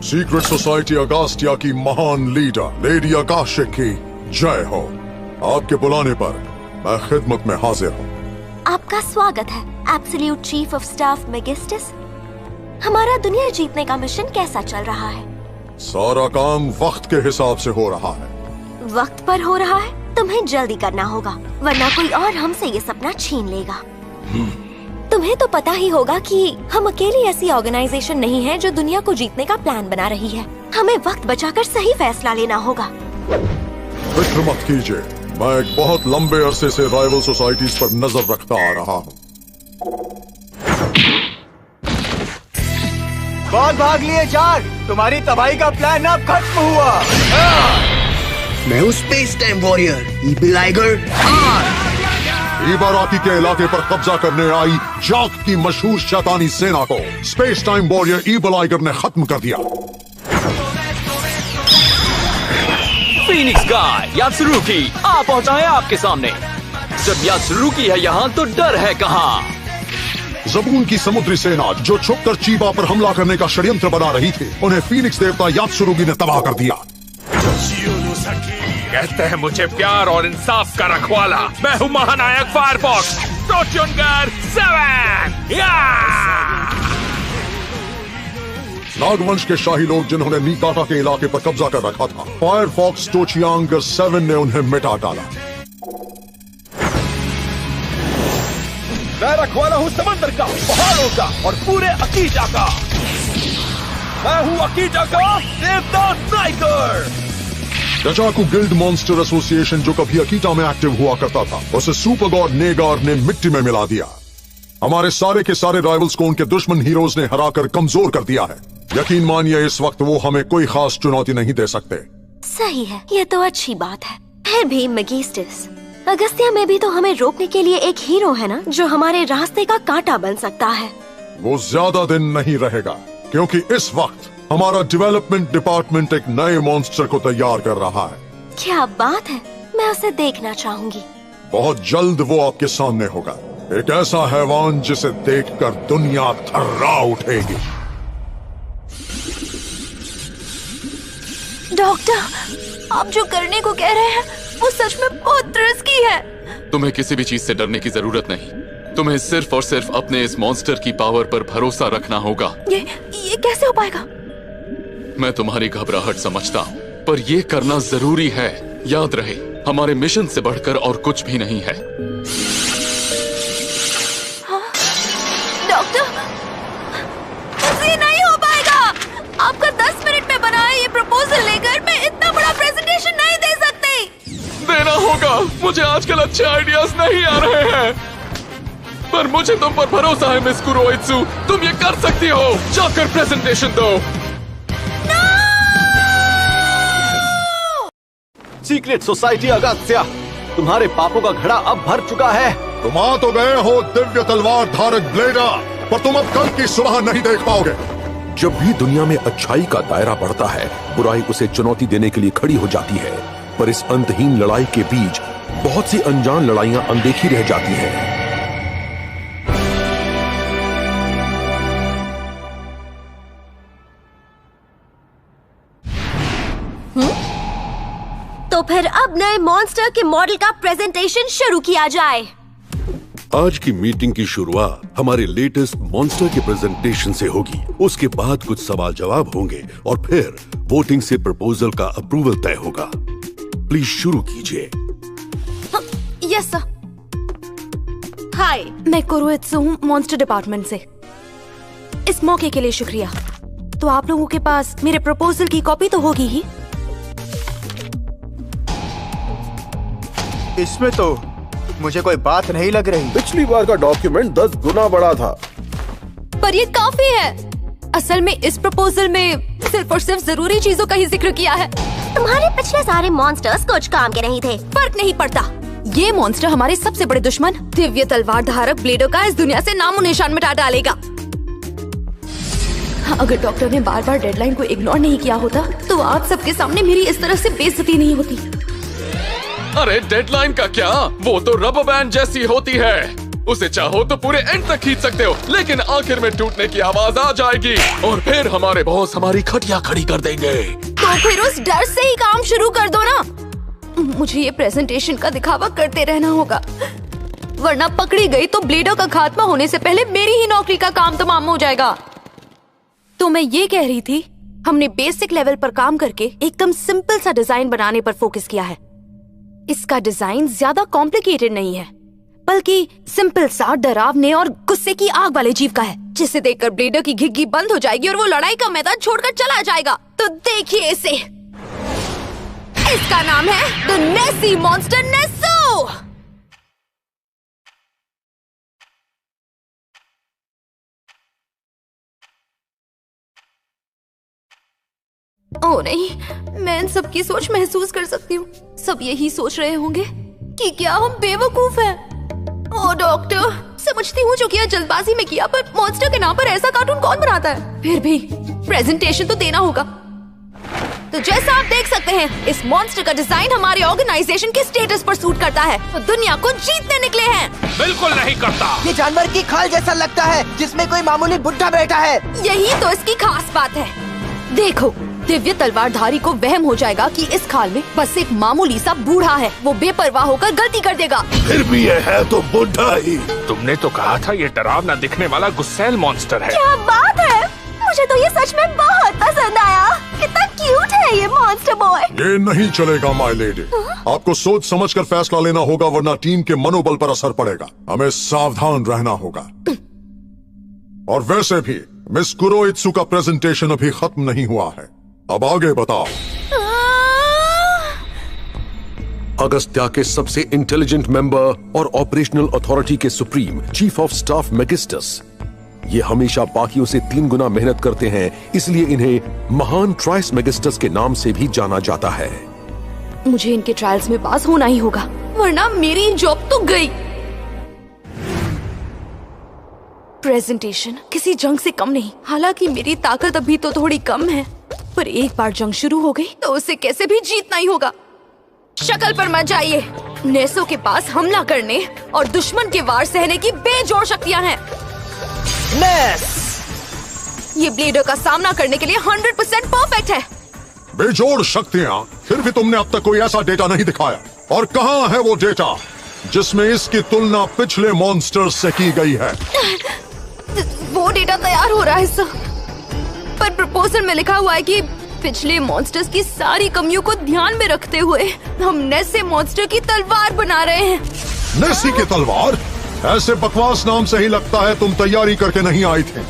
Secret society अगास्टिया की महान leader lady Agashe की जय हो। आपके बुलाने पर मैं खिदमत में हाजिर हूँ। आपका स्वागत है एब्सोल्यूट चीफ ऑफ स्टाफ मेगिस्टस। हमारा दुनिया जीतने का मिशन कैसा चल रहा है? सारा काम वक्त के हिसाब से हो रहा है। वक्त पर हो रहा है? तुम्हें जल्दी करना होगा, वरना कोई और हमसे ये सपना छीन लेगा। तुम्हें तो पता ही होगा कि हम अकेली ऐसी ऑर्गेनाइजेशन नहीं है जो दुनिया को जीतने का प्लान बना रही है। हमें वक्त बचाकर सही फैसला लेना होगा। फिक्र मत कीजिए, मैं एक बहुत लंबे अरसे से राइवल सोसाइटीज पर नजर रखता आ रहा हूँ। बहुत भाग लिए चार, तुम्हारी तबाही का प्लान अब खत्म हुआ। मैं हूँ स्पेस टाइम वॉरियर ईबल आइगर इबाराकी के इलाके पर कब्जा करने आई जाक की मशहूर शैतानी सेना को स्पेस टाइम वॉरियर ईबल आइगर ने खत्म कर दिया। फीनिक्स गाय यात्सुरुकी आ पहुंचा है आपके सामने। जब यात्सुरुकी है यहाँ तो डर है कहाँ? ज़बून की समुद्री सेना जो छुपकर चीबा पर हमला करने का षड्यंत्र बना रही थी, उन्हें फीनिक्स देवता यात्सुरुगी ने तबाह कर दिया। कहते हैं मुझे प्यार और इंसाफ का रखवाला। मैं हूँ महानायक फायरफॉक्स टोचुनगर 7। नागवंश के शाही लोग जिन्होंने निकाटा के इलाके पर कब्जा कर रखा था, फायरफॉक्स टोचियांगर 7 ने उन्हें मिटा डाला। मैं रखवाला हूँ समंदर का, पहाड़ों का और पूरे अकीजा का। मैं हूँ अकीजा का देवता टाइगर। डजाकू गिल्ड मॉन्स्टर एसोसिएशन जो कभी अकीटा में एक्टिव हुआ करता था, उसे सुपर गॉड नेगार ने मिट्टी में मिला दिया। हमारे सारे के सारे राइवल्स को उनके दुश्मन हीरोज ने हराकर कमजोर कर दिया है। यकीन मानिए इस वक्त वो हमें कोई खास चुनौती नहीं दे सकते। सही है, ये तो अच्छी बात है। फिर भी मेगिस्टस, अगस्त्या में भी तो हमें रोकने के लिए एक हीरो है ना, जो हमारे रास्ते का कांटा बन सकता है। वो ज्यादा दिन नहीं रहेगा, क्योंकि इस वक्त हमारा डेवलपमेंट डिपार्टमेंट एक नए मॉन्स्टर को तैयार कर रहा है। क्या बात है, मैं उसे देखना चाहूंगी। बहुत जल्द वो आपके सामने होगा, एक ऐसा हैवान जिसे देखकर दुनिया थर्रा उठेगी। डॉक्टर, आप जो करने को कह रहे हैं वो सच में बहुत रिस्की है। तुम्हें किसी भी चीज से डरने की जरूरत नहीं। तुम्हें सिर्फ और सिर्फ अपने इस मॉन्स्टर की पावर पर भरोसा रखना होगा। ये कैसे हो पाएगा? मैं तुम्हारी घबराहट समझता हूँ, पर ये करना जरूरी है। याद रहे, हमारे मिशन से बढ़कर और कुछ भी नहीं है। हाँ? डॉक्टर, मुझसे नहीं हो पाएगा। आपका 10 मिनट में बना है ये प्रपोजल लेकर मैं इतना बड़ा प्रेजेंटेशन नहीं दे सकती। देना होगा। मुझे आजकल अच्छे आइडियाज नहीं आ रहे हैं, पर मुझे तुम पर भरोसा है मिस कुरोइत्सु। तुम ये कर सकती हो। जाकर प्रेजेंटेशन दो। सीक्रेट सोसाइटी अगस्त्या, तुम्हारे पापों का घड़ा अब भर चुका है। तुम आ तो गए हो दिव्य तलवार धारक ब्लेडर, पर तुम अब कल की सुबह नहीं देख पाओगे। जब भी दुनिया में अच्छाई का दायरा बढ़ता है, बुराई उसे चुनौती देने के लिए खड़ी हो जाती है। पर इस अंतहीन लड़ाई के बीच बहुत सी अनजान लड़ाइयां अनदेखी रह जाती हैं। तो फिर अब नए मॉन्स्टर के मॉडल का प्रेजेंटेशन शुरू किया जाए। आज की मीटिंग की शुरुआत हमारे लेटेस्ट मॉन्स्टर के प्रेजेंटेशन से होगी। उसके बाद कुछ सवाल जवाब होंगे और फिर वोटिंग से प्रपोजल का अप्रूवल तय होगा। प्लीज शुरू कीजिए। Yes sir. हाय, मैं कुरोइत्सु हूँ मॉन्स्टर डिपार्टमेंट से। इस मौके के लिए शुक्रिया। तो आप लोगों के पास मेरे प्रपोजल की कॉपी तो होगी ही। इसमें तो मुझे कोई बात नहीं लग रही। पिछली बार का डॉक्यूमेंट 10 गुना बड़ा था। पर ये काफी है। असल में इस प्रपोजल में सिर्फ और सिर्फ जरूरी चीजों का ही जिक्र किया है। तुम्हारे पिछले सारे मॉन्स्टर्स कुछ काम के नहीं थे। फर्क नहीं पड़ता। ये मॉन्स्टर हमारे सबसे बड़े दुश्मन दिव्य तलवार धारक ब्लेडो का इस दुनिया से नामो निशान मिटा डालेगा। अगर डॉक्टर ने बार बार डेडलाइन को इग्नोर नहीं किया होता तो आप सबके सामने मेरी इस तरह से बेइज्जती नहीं होती। अरे डेडलाइन का क्या, वो तो रबर बैंड जैसी होती है। उसे चाहो तो पूरे एंड तक खींच सकते हो, लेकिन आखिर में टूटने की आवाज आ जाएगी और फिर हमारे बॉस हमारी खटिया खड़ी कर देंगे। तो फिर उस डर से ही काम शुरू कर दो ना। मुझे ये प्रेजेंटेशन का दिखावा करते रहना होगा, वरना पकड़ी गई तो ब्लेडर का खात्मा होने से पहले मेरी ही नौकरी का काम तमाम हो जाएगा। तो मैं ये कह रही थी, हमने बेसिक लेवल पर काम करके एकदम सिंपल सा डिजाइन बनाने पर फोकस किया है। इसका डिजाइन ज्यादा कॉम्प्लिकेटेड नहीं है, बल्कि सिंपल सा डरावने और गुस्से की आग वाले जीव का है, जिसे देखकर ब्लेडर की घिग्गी बंद हो जाएगी और वो लड़ाई का मैदान छोड़कर चला जाएगा। तो देखिए इसे, इसका नाम है द नेसी मॉन्स्टर नेसो। ओ नहीं, मैं इन सब की सोच महसूस कर सकती हूँ। सब यही सोच रहे होंगे कि क्या हम बेवकूफ हैं। ओ डॉक्टर, समझती हूँ जो किया जल्दबाजी में किया, पर मॉन्स्टर के नाम पर ऐसा कार्टून कौन बनाता है? फिर भी प्रेजेंटेशन तो देना होगा। तो जैसा आप देख सकते हैं, इस मॉन्स्टर का डिजाइन हमारे ऑर्गेनाइजेशन के स्टेटस पर सूट करता है। तो दुनिया को जीतने निकले हैं। बिल्कुल नहीं करता। ये जानवर की खाल जैसा लगता है, जिसमें कोई मामूली बुड्ढा बैठा है। यही तो इसकी खास बात है। देखो, दिव्य तलवारधारी को वहम हो जाएगा कि इस खाल में बस एक मामूली सा बूढ़ा है। वो बेपरवाह होकर गलती कर देगा। फिर भी ये है तो बुढ़ा ही। तुमने तो कहा था ये डरावना दिखने वाला गुस्सैल मॉन्स्टर है। क्या बात है, मुझे तो ये सच में बहुत पसंद आया। कितना क्यूट है ये मॉन्स्टर बॉय। ये नहीं चलेगा माय लेडी, आपको सोच समझकर फैसला लेना होगा, वरना टीम के मनोबल पर असर पड़ेगा। हमें सावधान रहना होगा। और वैसे भी मिस कुरोइत्सु का प्रेजेंटेशन अभी खत्म नहीं हुआ है। अब आगे बताओ। अगस्त्या के सबसे इंटेलिजेंट मेंबर और ऑपरेशनल अथॉरिटी के सुप्रीम चीफ ऑफ स्टाफ मैगिस्टस, ये हमेशा बाकियों से 3 गुना मेहनत करते हैं, इसलिए इन्हें महान ट्राइस मैगिस्टस के नाम से भी जाना जाता है। मुझे इनके ट्रायल्स में पास होना ही होगा, वरना मेरी जॉब तो गई। प्रेजेंटेशन किसी जंग से कम नहीं। हालांकि मेरी ताकत अभी तो थोड़ी कम है, पर एक बार जंग शुरू हो गई तो उसे कैसे भी जीतना ही होगा। शक्ल पर मत जाइए। नेसो के पास हमला करने और दुश्मन के वार सहने की बेजोड़ शक्तियां हैं। ये ब्लेडर का सामना करने के लिए 100% परफेक्ट है। बेजोड़ शक्तियां? फिर भी तुमने अब तक कोई ऐसा डेटा नहीं दिखाया। और कहां है वो डेटा जिसमें इसकी तुलना पिछले मॉन्स्टर्स से की गई है? वो डेटा तैयार हो रहा है सर, पर प्रपोजल में लिखा हुआ है कि पिछले मॉन्स्टर्स की सारी कमियों को ध्यान में रखते हुए हम नेसे मॉन्स्टर की तलवार बना रहे हैं। नेसी की तलवार? ऐसे बकवास नाम से ही लगता है तुम तैयारी करके नहीं आई थे।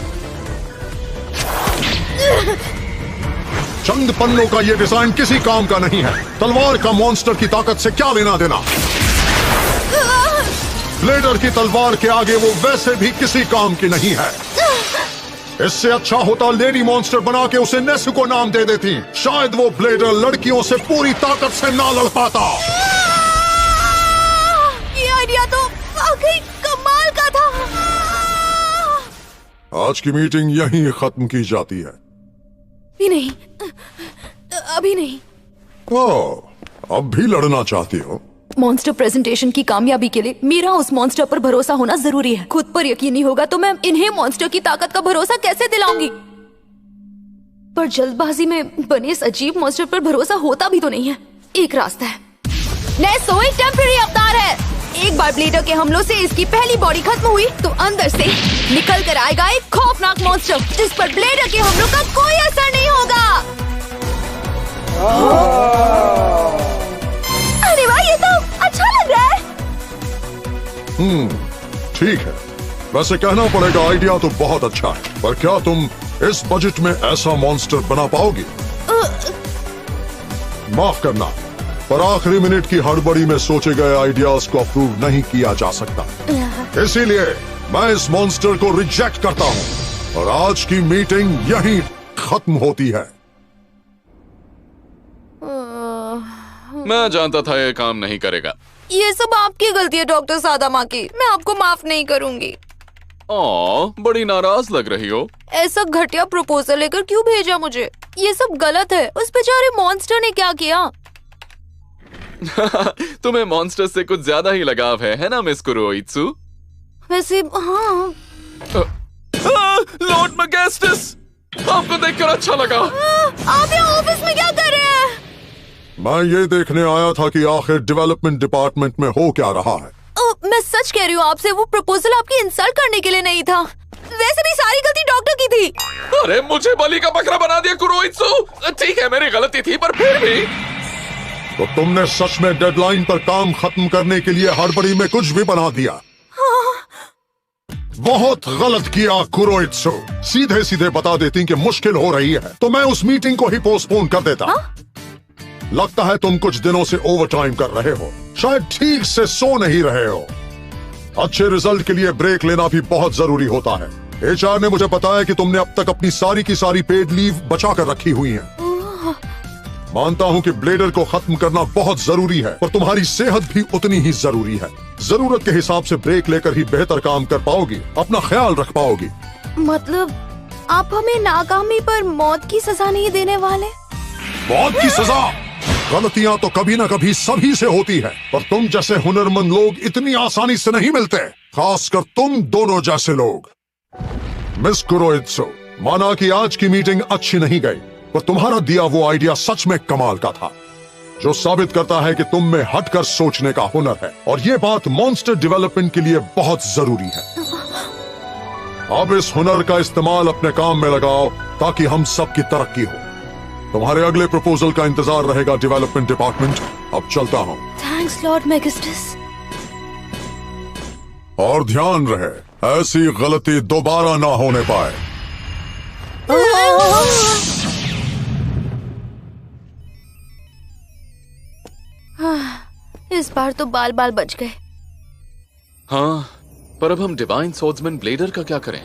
चंद पन्नों का ये डिजाइन किसी काम का नहीं है। तलवार का मॉन्स्टर की ताकत से क्या लेना देना? ब्लेडर की तलवार के आगे वो वैसे भी किसी काम की नहीं है। इससे अच्छा होता लेडी मॉन्स्टर बना के उसे नेस को नाम दे देती। शायद वो ब्लेडर लड़कियों से पूरी ताकत से ना लड़ पाता। ये आइडिया तो वाकई कमाल का था। आज की मीटिंग यहीं खत्म की जाती है। भी नहीं, अभी नहीं। ओह, अब भी लड़ना चाहती हो? मॉन्स्टर प्रेजेंटेशन की कामयाबी के लिए मेरा उस मॉन्स्टर पर भरोसा होना जरूरी है। खुद पर यकीन नहीं होगा तो मैं इन्हें मॉन्स्टर की ताकत का भरोसा कैसे दिलाऊंगी? पर जल्दबाजी में बने इस अजीब मॉन्स्टर पर भरोसा होता भी तो नहीं है। एक रास्ता है। नेसो एक टेम्पररी अवतार है। एक बार ब्लेडर के हमलों से इसकी पहली बॉडी खत्म हुई तो अंदर से निकल कर आएगा एक खौफनाक मॉन्स्टर, जिस पर ब्लेडर के हमलों का कोई असर नहीं होगा। अरे वाह, ये तो अच्छा लग रहा है। ठीक है। वैसे कहना पड़ेगा आइडिया तो बहुत अच्छा है, पर क्या तुम इस बजट में ऐसा मॉन्स्टर बना पाओगी? माफ करना, पर आखिरी मिनट की हड़बड़ी में सोचे गए आइडियाज को अप्रूव नहीं किया जा सकता। इसीलिए मैं इस मॉन्स्टर को रिजेक्ट करता हूँ और आज की मीटिंग यहीं खत्म होती है। मैं जानता था ये काम नहीं करेगा। ये सब आपकी गलती है डॉक्टर सादामा की। मैं आपको माफ नहीं करूंगी। बड़ी नाराज लग रही हो। ऐसा घटिया प्रपोजल लेकर क्यों भेजा मुझे? ये सब गलत है। उस बेचारे मॉन्स्टर ने क्या किया? तुम्हें मॉन्स्टर से कुछ ज्यादा ही लगाव है ना मिस कुरोइत्सु? वैसे हाँ। लॉर्ड मैगेस्टिस, आपको देखकर अच्छा लगा। आप यहाँ ऑफिस में क्या कर रहे हैं? मैं ये देखने आया था कि आखिर डेवलपमेंट डिपार्टमेंट में हो क्या रहा है। मैं सच कह रही हूँ आपसे, वो प्रपोजल आपकी इंसल्ट करने के लिए नहीं था। वैसे भी सारी गलती डॉक्टर की थी। अरे मुझे बलि का बकरा बना दिया कुरोइत्सु। ठीक है मेरी गलती थी, पर फिर भी। तो तुमने सच में डेडलाइन पर काम खत्म करने के लिए हड़बड़ी में कुछ भी बना दिया। बहुत गलत किया कुरोइत्सु। सीधे सीधे बता देती कि मुश्किल हो रही है तो मैं उस मीटिंग को ही पोस्टपोन कर देता। लगता है तुम कुछ दिनों से ओवरटाइम कर रहे हो, शायद ठीक से सो नहीं रहे हो। अच्छे रिजल्ट के लिए ब्रेक लेना भी बहुत जरूरी होता है। एचआर ने मुझे बताया कि तुमने अब तक अपनी सारी की सारी पेड लीव बचा कर रखी हुई है। मानता हूं कि ब्लेडर को खत्म करना बहुत जरूरी है, पर तुम्हारी सेहत भी उतनी ही जरूरी है। जरूरत के हिसाब से ब्रेक लेकर ही बेहतर काम कर पाओगी, अपना ख्याल रख पाओगी। मतलब आप हमें नाकामी पर मौत की सजा नहीं देने वाले? मौत की सजा? गलतियां तो कभी ना कभी सभी से होती है, पर तुम जैसे हुनरमंद लोग इतनी आसानी से नहीं मिलते, खासकर तुम दोनों जैसे लोग। मिस कुरोइत्सु, माना कि आज की मीटिंग अच्छी नहीं गई, पर तुम्हारा दिया वो आइडिया सच में कमाल का था, जो साबित करता है कि तुम में हटकर सोचने का हुनर है, और ये बात मॉन्स्टर डेवलपमेंट के लिए बहुत जरूरी है। अब इस हुनर का इस्तेमाल अपने काम में लगाओ ताकि हम सब की तरक्की हो। तुम्हारे अगले प्रपोजल का इंतजार रहेगा डेवलपमेंट डिपार्टमेंट। अब चलता हूँ। Thanks lord Magistus. और ध्यान रहे, ऐसी गलती दोबारा ना होने पाए। इस बार तो बाल बाल बच गए। हाँ, पर अब हम डिवाइन स्वॉर्ड्समैन ब्लेडर का क्या करें?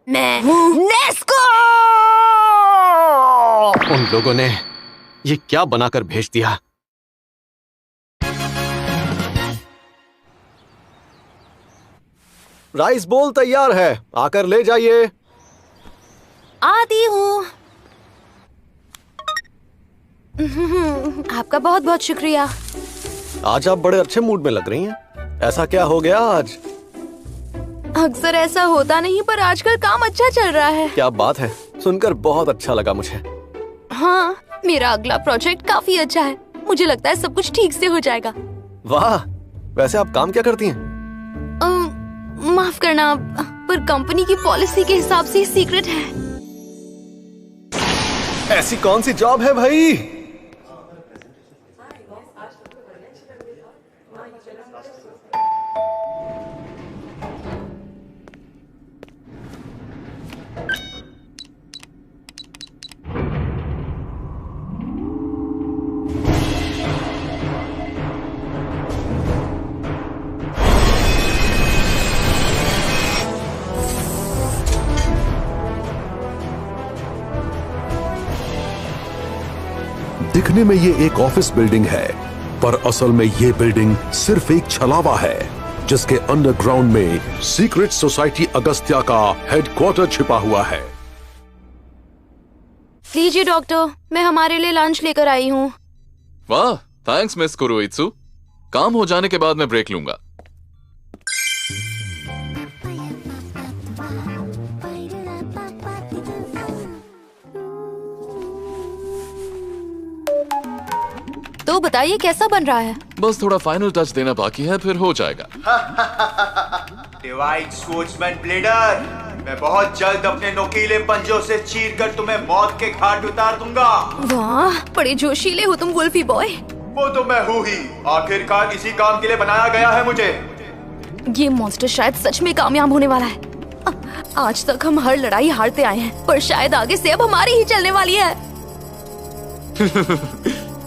मैं नेस्को! उन लोगों ने ये क्या बनाकर भेज दिया? राइस बोल तैयार है, आकर ले जाइए। आती हूँ। आपका बहुत बहुत शुक्रिया। आज आप बड़े अच्छे मूड में लग रही हैं। ऐसा क्या हो गया आज? अक्सर ऐसा होता नहीं, पर आजकल काम अच्छा चल रहा है। क्या बात है, सुनकर बहुत अच्छा लगा मुझे। हाँ, मेरा अगला प्रोजेक्ट काफी अच्छा है। मुझे लगता है सब कुछ ठीक से हो जाएगा। वाह, वैसे आप काम क्या करती हैं? माफ करना, पर कंपनी की पॉलिसी के हिसाब से सीक्रेट है। ऐसी कौन सी जॉब है भाई? दिखने में ये एक ऑफिस बिल्डिंग है, पर असल में ये बिल्डिंग सिर्फ एक छलावा है, जिसके अंडरग्राउंड में सीक्रेट सोसाइटी अगस्त्या का हेडक्वार्टर छिपा हुआ है। लीजिए डॉक्टर, मैं हमारे लिए लंच लेकर आई हूँ। वाह, थैंक्स मिस कुरोइत्सु। काम हो जाने के बाद मैं ब्रेक लूंगा। तो बताइए कैसा बन रहा है? बस थोड़ा फाइनल टच देना बाकी है, फिर हो जाएगा। डिवाइन स्वॉर्ड्समैन ब्लेडर, मैं बहुत जल्द अपने नुकीले पंजों से चीरकर तुम्हें मौत के घाट उतार दूंगा। वाह, बड़े जोशीले हो तुम वुल्फी बॉय। वो तो मैं हूँ ही, आखिरकार इसी काम के लिए बनाया गया है मुझे। ये मॉन्स्टर शायद सच में कामयाब होने वाला है। आज तक हम हर लड़ाई हारते आए हैं, पर शायद आगे से अब हमारी ही चलने वाली है।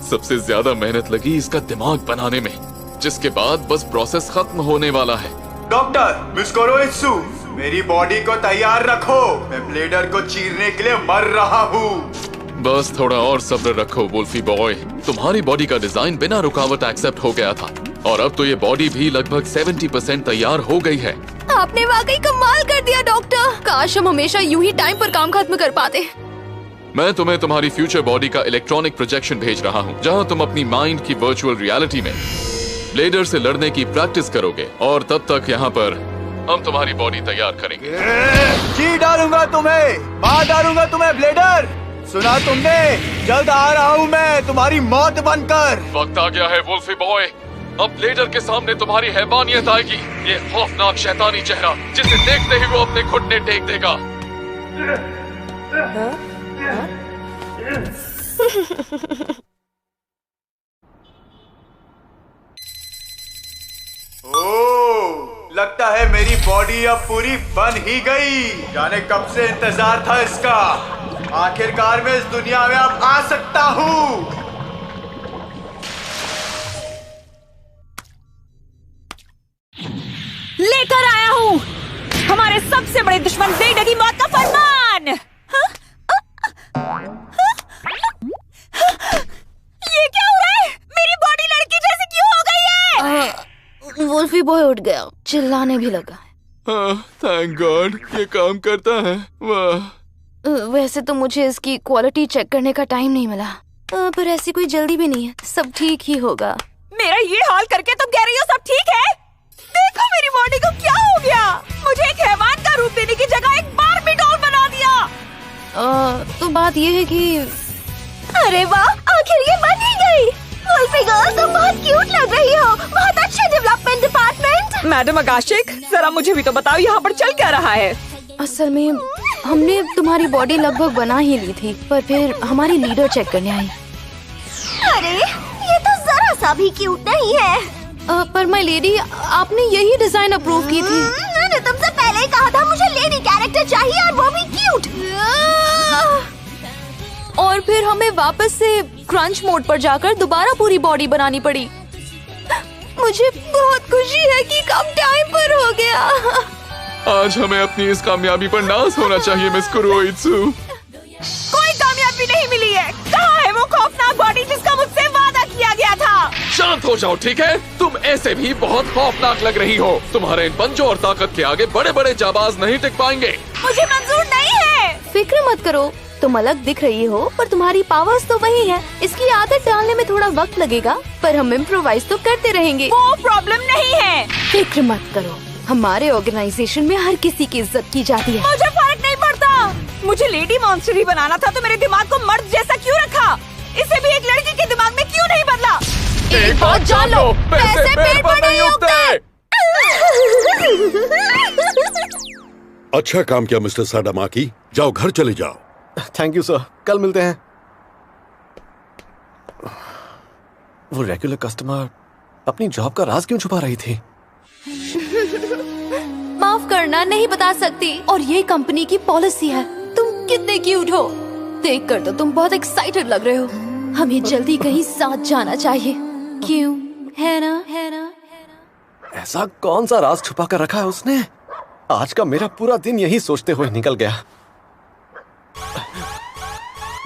सबसे ज्यादा मेहनत लगी इसका दिमाग बनाने में, जिसके बाद बस प्रोसेस खत्म होने वाला है। डॉक्टर मिस कुरोइत्सु, मेरी बॉडी को तैयार रखो, मैं ब्लेडर को चीरने के लिए मर रहा हूँ। बस थोड़ा और सब्र रखो वुल्फी बॉय। तुम्हारी बॉडी का डिजाइन बिना रुकावट एक्सेप्ट हो गया था, और अब तो ये बॉडी भी लगभग 70% तैयार हो गई है। आपने वाकई कमाल कर दिया डॉक्टर। काश हम हमेशा यूं ही टाइम पर काम खत्म कर पाते। मैं तुम्हें तुम्हारी फ्यूचर बॉडी का इलेक्ट्रॉनिक प्रोजेक्शन भेज रहा हूँ, जहाँ तुम अपनी माइंड की वर्चुअल रियलिटी में ब्लेडर से लड़ने की प्रैक्टिस करोगे। और तब तक यहाँ पर हम तुम्हारी बॉडी तैयार करेंगे। जी डालूंगा तुम्हें, मार डालूंगा तुम्हें ब्लेडर। सुना तुमने? जल्द आ रहा हूँ मैं तुम्हारी मौत बनकर। वक्त आ गया है वुल्फी बॉय। अब ब्लेडर के सामने तुम्हारी हैवानियत आएगी। ये खौफनाक शैतानी चेहरा जिसे देखते ही वो अपने घुटने टेक देगा। ओह, लगता है मेरी बॉडी अब पूरी बन ही गई। जाने कब से इंतजार था इसका। आखिरकार मैं इस दुनिया में अब आ सकता हूँ। लेकर आया हूँ हमारे सबसे बड़े दुश्मन ब्लेडर की मौत का फरमान। ये क्या हो रहा है? मेरी बॉडी लड़की जैसी क्यों हो गई है? वुल्फी बॉय उठ गया, चिल्लाने भी लगा। थैंक गॉड, ये काम करता है। वाह। वैसे तो मुझे इसकी क्वालिटी चेक करने का टाइम नहीं मिला, पर ऐसी कोई जल्दी भी नहीं है। सब ठीक ही होगा। मेरा ये हाल करके तुम कह रही हो सब ठीक है? देखो मेरी बॉडी को क्या हो गया। मुझे एक हैवान का रूप देने की जगह एक बार्बी डॉल बना दिया। तो बात ये है कि अरे वाह, आखिर ये बन ही गई। वुल्फी गर्ल, तुम बहुत क्यूट लग रही हो। बहुत अच्छा डेवलपमेंट डिपार्टमेंट। मैडम आकाशिक, जरा मुझे भी तो बताओ यहाँ पर चल क्या रहा है? असल में हमने तुम्हारी बॉडी लगभग बना ही ली थी, पर फिर हमारी लीडर चेक करने आई। अरे ये तो जरा सा भी क्यूट नहीं है। पर माय लेडी, आपने यही डिजाइन अप्रूव की थी। मैंने तुमसे पहले ही कहा था मुझे लेडी कैरेक्टर चाहिए, और वो भी क्यूट। और फिर हमें वापस से क्रंच मोड पर जाकर दोबारा पूरी बॉडी बनानी पड़ी। मुझे बहुत खुशी है कि कम टाइम पर हो गया। आज हमें अपनी इस कामयाबी पर नाज होना चाहिए मिस कुरोइत्सु। कोई कामयाबी नहीं मिली है। कहाँ है वो खौफनाक बॉडी जिसका मुझसे वादा किया गया था? शांत हो जाओ, ठीक है? तुम ऐसे भी बहुत खौफनाक लग रही हो। तुम्हारे इन पंजों और ताकत के आगे बड़े बड़े जाबाज नहीं टिक पाएंगे। मुझे मंजूर नहीं है। फिक्र मत करो, तुम अलग दिख रही हो पर तुम्हारी पावर्स तो वही है। इसकी आदत डालने में थोड़ा वक्त लगेगा, पर हम इम्प्रोवाइज तो करते रहेंगे। वो प्रॉब्लम नहीं है। फिक्र मत करो, हमारे ऑर्गेनाइजेशन में हर किसी की इज्जत की जाती है। मुझे फर्क नहीं पड़ता। मुझे लेडी मॉन्स्टर ही बनाना था, तो मेरे दिमाग को मर्द जैसा क्यों रखा? इसे भी एक लड़की के दिमाग में क्यों नहीं बदला? एक बात जान लो, पैसे पेड़ पर नहीं उगते। अच्छा काम किया मिस्टर साडामाकी। जाओ घर चले जाओ। थैंक यू सर, कल मिलते हैं। वो रेगुलर कस्टमर अपनी जॉब का राज क्यों छुपा रही थी? माफ करना, नहीं बता सकती। और ये कंपनी की पॉलिसी है। तुम कितने क्यूट हो। देखकर तो तुम बहुत एक्साइटेड लग रहे हो। हमें जल्दी कहीं साथ जाना चाहिए, क्यों? है ना? है ना? ऐसा कौन सा राज छुपा कर रखा है उसने? आज का मेरा पूरा दिन यही सोचते हुए निकल गया।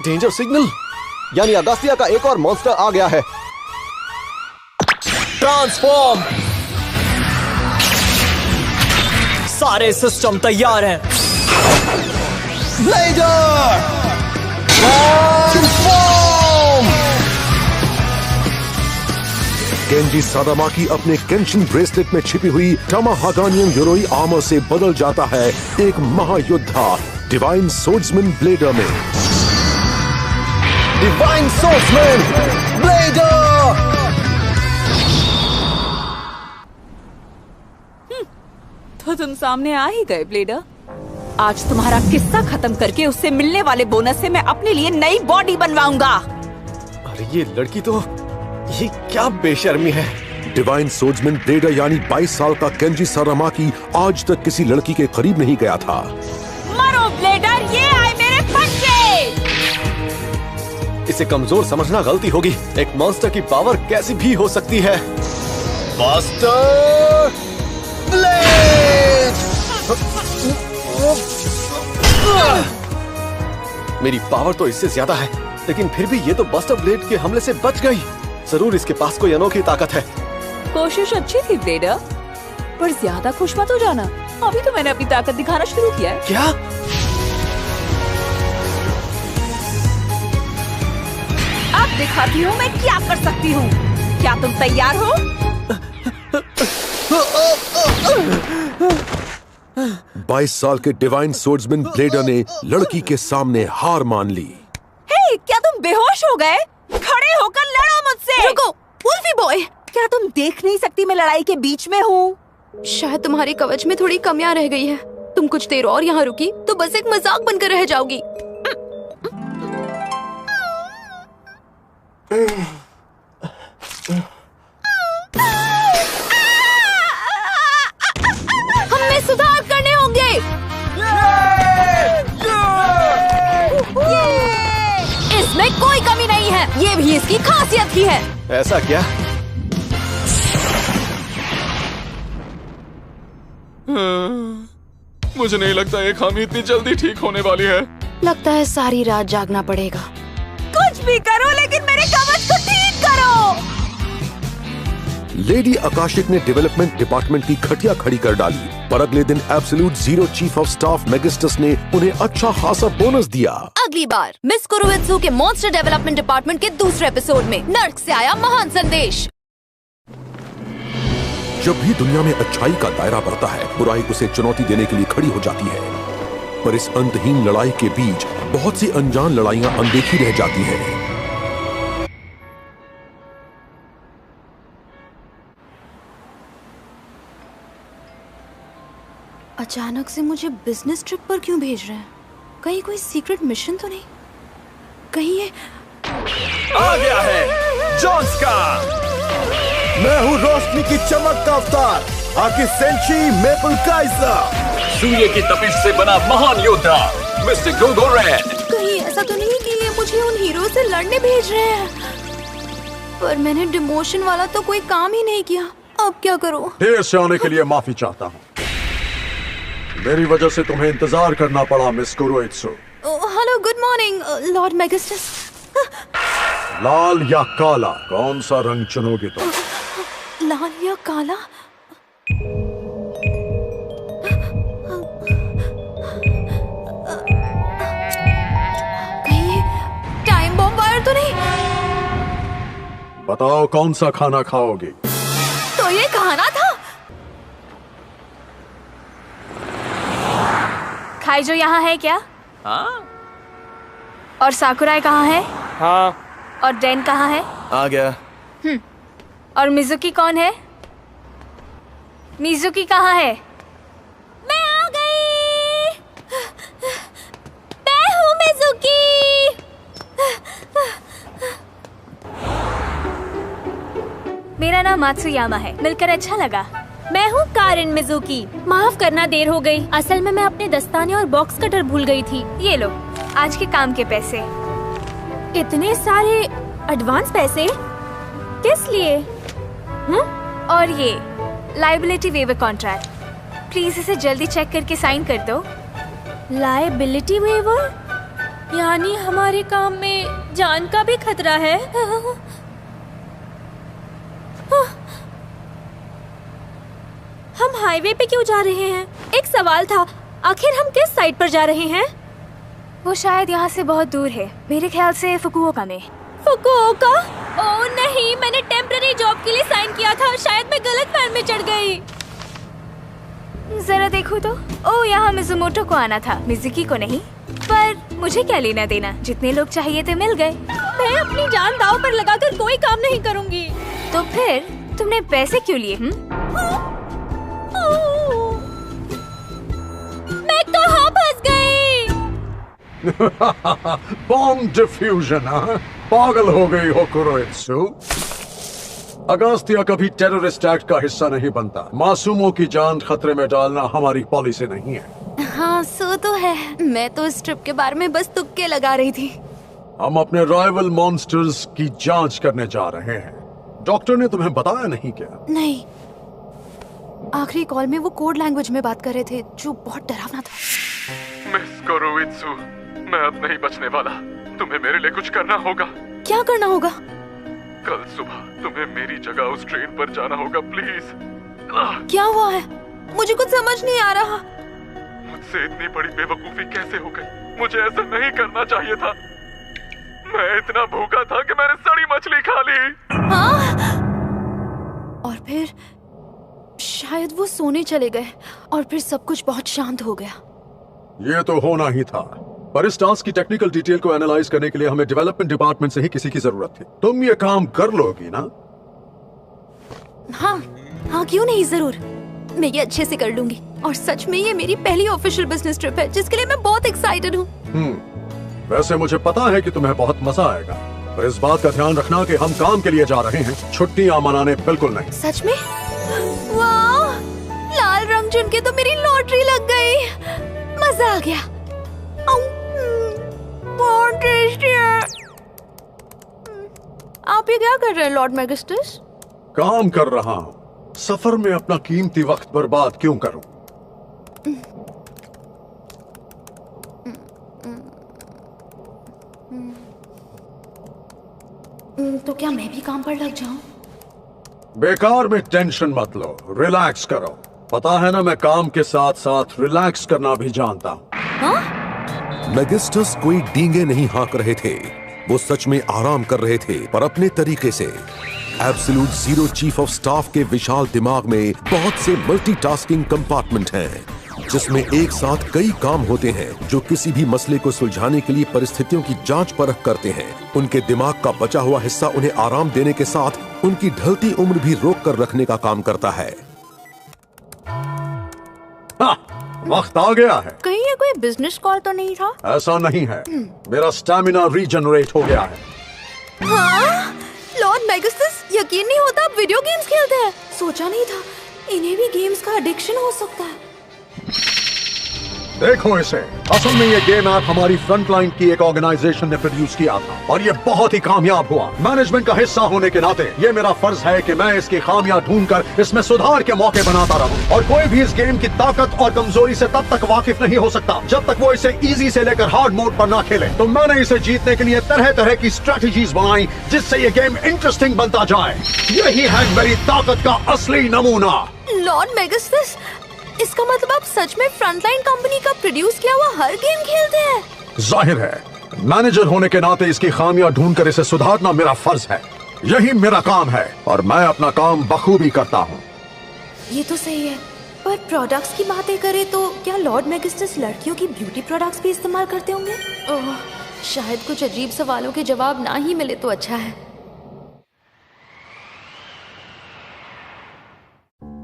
डेंजर सिग्नल, यानी अगास्तिया का एक और मॉन्स्टर आ गया है। ट्रांसफॉर्म। सारे सिस्टम तैयार हैं। Bladder transform. केंजी सादामाकी अपने केंशिन ब्रेसलेट में छिपी हुई टामाहागानियन योरोई आर्मर से बदल जाता है एक महायोद्धा डिवाइन सोर्ड्समैन ब्लेडर में। Divine swordsman blader. तो तुम सामने आ ही गए ब्लेडर। आज तुम्हारा किस्सा खत्म करके उससे मिलने वाले बोनस से मैं अपने लिए नई बॉडी बनवाऊंगा। अरे ये लड़की तो, ये क्या बेशर्मी है। डिवाइन सोर्ड्समैन ब्लेडर यानी 22 साल का केंजी सादामाकी आज तक किसी लड़की के करीब नहीं गया था। मरो ब्लेडर, ये आए मेरे पंजे। इसे कमजोर समझना गलती होगी। एक मॉन्स्टर की पावर कैसी भी हो सकती है। Master blade. मेरी पावर तो इससे ज्यादा है, लेकिन फिर भी ये तो बस्टर ब्लेड के हमले से बच गई। जरूर इसके पास कोई अनोखी ताकत है। कोशिश अच्छी थी ब्लेडर, पर ज्यादा खुश मत हो जाना। अभी तो मैंने अपनी ताकत दिखाना शुरू किया है। क्या? अब दिखाती हूँ मैं क्या कर सकती हूँ। क्या तुम तैयार हो? 22 साल के डिवाइन सोर्ड्समैन ब्लेडर ने लड़की के सामने हार मान ली। हे, क्या तुम बेहोश हो गए? खड़े होकर लड़ो मुझसे। रुको, वुल्फी बॉय। क्या तुम देख नहीं सकती मैं लड़ाई के बीच में हूँ? शायद तुम्हारी कवच में थोड़ी कमियां रह गई है। तुम कुछ देर और यहाँ रुकी तो बस एक मजाक बनकर रह जाओगी। हमें सुधार करने होंगे। इसमें कोई कमी नहीं है, ये भी इसकी खासियत ही है। ऐसा क्या? मुझे नहीं लगता ये खामी इतनी जल्दी ठीक होने वाली है। लगता है सारी रात जागना पड़ेगा। कुछ भी करो लेकिन मेरे कवच को ठीक करो। लेडी आकाशिक ने डेवलपमेंट डिपार्टमेंट की खटिया खड़ी कर डाली, पर अगले दिन absolute zero chief of staff Magistus ने उन्हें अच्छा खासा बोनस दिया। अगली बार मिस कुरुत्सु के मॉन्स्टर डेवलपमेंट डिपार्टमेंट के दूसरे एपिसोड में नर्क से आया महान संदेश। जब भी दुनिया में अच्छाई का दायरा बढ़ता है, बुराई उसे चुनौती देने के लिए खड़ी हो जाती है, पर इस अंतहीन लड़ाई के बीच बहुत सी अनजान लड़ाइयां अनदेखी रह जाती हैं। अचानक से मुझे बिजनेस ट्रिप पर क्यों भेज रहे हैं? कहीं कोई सीक्रेट मिशन तो नहीं? कहीं ये आ गया है जॉन्स का। मैं हूँ रोशनी की चमक का अवतार, आकी सेंची मेपल काइजर, सूर्य की तपिश से बना महान योद्धा मिस्टर गोगो रेड। कहीं ऐसा तो नहीं कि ये मुझे उन हीरो से लड़ने भेज रहे हैं? पर मैंने डिमोशन वाला तो कोई काम ही नहीं किया, अब क्या करूं? देर से आने के लिए माफी चाहता हूँ। मेरी वजह से तुम्हें इंतजार करना पड़ा miss Kurutsu. Hello, good morning lord Magistus. लाल या काला, कौन सा रंग चुनोगे तुम? लाल या काला? कहीं टाइम बॉम्ब वायर तो नहीं? बताओ कौन सा खाना खाओगे? तो ये खाना था? खाइजो यहाँ है क्या? हाँ और साकुराई कहाँ है? हाँ। और डेन कहाँ है? आ गया। और मिजुकी कौन है? मिजुकी कहाँ है? मैं आ गई। मैं हूँ मिजुकी। मेरा नाम मात्सुयामा है, मिलकर अच्छा लगा। मैं हूँ कारिन मिजुकी। माफ करना देर हो गई, असल में मैं अपने दस्ताने और बॉक्स कटर भूल गई थी। ये लो आज के काम के पैसे। इतने सारे एडवांस पैसे किस लिए? और ये लायबिलिटी वेवर कॉन्ट्रैक्ट, प्लीज इसे जल्दी चेक करके साइन कर दो। लायबिलिटी वेवर यानी हमारे काम में जान का भी खतरा है। हम हाईवे पे क्यों जा रहे हैं? एक सवाल था, आखिर हम किस साइड पर जा रहे हैं? वो शायद यहाँ से बहुत दूर है, मेरे ख्याल से फुकुओका में। फुकुओका? ओह नहीं, मैंने टेम्पररी जॉब के लिए साइन किया था, शायद मैं गलत फैन में चढ़ गई। जरा देखो तो। ओह यहाँ मिजुमोटो को आना था, मिजुकी को नहीं। पर मुझे क्या लेना देना, जितने लोग चाहिए थे मिल गए। मैं अपनी जान दांव पर लगाकर कोई काम नहीं करूँगी। तो फिर तुमने पैसे क्यों लिए? मैं कहाँ फंस गई? बॉम्ब डिफ्यूजन, हाँ? पागल हो गई हो कुरुत्सु। अगस्त्या कभी टेररिस्ट एक्ट का हिस्सा नहीं बनता। मासूमों की जान खतरे में डालना हमारी पॉलिसी नहीं है। हाँ सो तो है, मैं तो इस ट्रिप के बारे में बस तुक्के लगा रही थी। हम अपने राइवल मॉन्स्टर्स की जांच करने जा रहे हैं। डॉक्टर ने तुम्हें बताया नहीं क्या? नहीं, आखिरी कॉल में वो कोड लैंग्वेज में बात कर रहे थे जो बहुत डरावना था। मिस कुरुत्सु, मैं अब नहीं बचने वाला। तुम्हें मेरे लिए कुछ करना होगा। क्या करना होगा? कल सुबह तुम्हें मेरी जगह उस ट्रेन पर जाना होगा, प्लीज। क्या हुआ है? मुझे कुछ समझ नहीं आ रहा। मुझसे इतनी बड़ी बेवकूफी कैसे हो गई? मुझे ऐसा नहीं करना चाहिए था। मैं इतना भूखा था कि मैंने सड़ी मछली खा ली। हाँ? और फिर शायद वो सोने चले गए और फिर सब कुछ बहुत शांत हो गया। ये तो होना ही था, पर इस टास्क की टेक्निकल डिटेल को एनालाइज करने के लिए हमें डेवलपमेंट डिपार्टमेंट से ही किसी की जरूरत थी। तुम ये काम कर लोगी ना? हाँ हाँ, क्यों नहीं, जरूर। मैं ये अच्छे से कर लूंगी। और सच में ये मेरी पहली ऑफिशियल बिजनेस ट्रिप है जिसके लिए मैं बहुत एक्साइटेड हूँ। वैसे मुझे पता है कि तुम्हें बहुत मजा आएगा, पर इस बात का ध्यान रखना कि हम काम के लिए जा रहे हैं, छुट्टियां मनाने बिल्कुल नहीं। सच में? वाह, लाल रंग चुन के तो मेरी लॉटरी लग गई। मजा आ गया। बहुत टेस्टी है। आप ये क्या कर रहे हैं लॉर्ड मैगिस्टस? काम कर रहा हूँ। सफर में अपना कीमती वक्त बर्बाद क्यों करूं? तो क्या मैं भी काम पर लग जाऊं? बेकार में टेंशन मत लो, रिलैक्स करो। पता है ना, मैं काम के साथ साथ रिलैक्स करना भी जानता हूँ। मैगिस्टस कोई डींगे नहीं हाँक रहे थे, वो सच में आराम कर रहे थे, पर अपने तरीके से। Absolute zero chief of staff के विशाल दिमाग में बहुत से मल्टीटास्किंग कंपार्टमेंट हैं, जिसमें एक साथ कई काम होते हैं जो किसी भी मसले को सुलझाने के लिए परिस्थितियों की जांच परख करते हैं। उनके दिमाग का बचा हुआ हिस्सा उन्हें आराम देने के साथ उनकी ढलती उम्र भी रोक कर रखने का काम करता है। वक्त आ गया है। कहीं ये कोई बिजनेस कॉल तो नहीं था? ऐसा नहीं है, मेरा स्टैमिना रीजनरेट हो गया है। हाँ? लॉर्ड मैगिस्टस, यकीन नहीं होता आप वीडियो गेम्स खेलते हैं। सोचा नहीं था इन्हें भी गेम्स का एडिक्शन हो सकता है। देखो इसे, असल में ये गेम ऐप हमारी फ्रंटलाइन की एक ऑर्गेनाइजेशन ने प्रोड्यूस किया था और ये बहुत ही कामयाब हुआ। मैनेजमेंट का हिस्सा होने के नाते ये मेरा फर्ज है कि मैं इसकी खामियां ढूंढकर इसमें सुधार के मौके बनाता रहूं। और कोई भी इस गेम की ताकत और कमजोरी से तब तक वाकिफ नहीं हो सकता जब तक वो इसे इजी से लेकर हार्ड मोड पर ना खेले। तो मैंने इसे जीतने के लिए तरह तरह की स्ट्रेटेजीज बनाई जिससे ये गेम इंटरेस्टिंग बनता जाए। यही है मेरी ताकत का असली नमूना। लॉर्ड मैगिस्टस, इसका मतलब आप सच में फ्रंटलाइन कंपनी का प्रोड्यूस किया हुआ हर गेम खेलते हैं? जाहिर है, मैनेजर होने के नाते इसकी खामियां ढूंढकर इसे सुधारना मेरा फर्ज है। यही मेरा काम है और मैं अपना काम बखूबी करता हूँ। ये तो सही है, पर प्रोडक्ट्स की बातें करें तो क्या लॉर्ड मैगिस्टस लड़कियों की ब्यूटी प्रोडक्ट्स भी इस्तेमाल करते होंगे? ओह, शायद कुछ अजीब सवालों के जवाब ना ही मिले तो अच्छा है।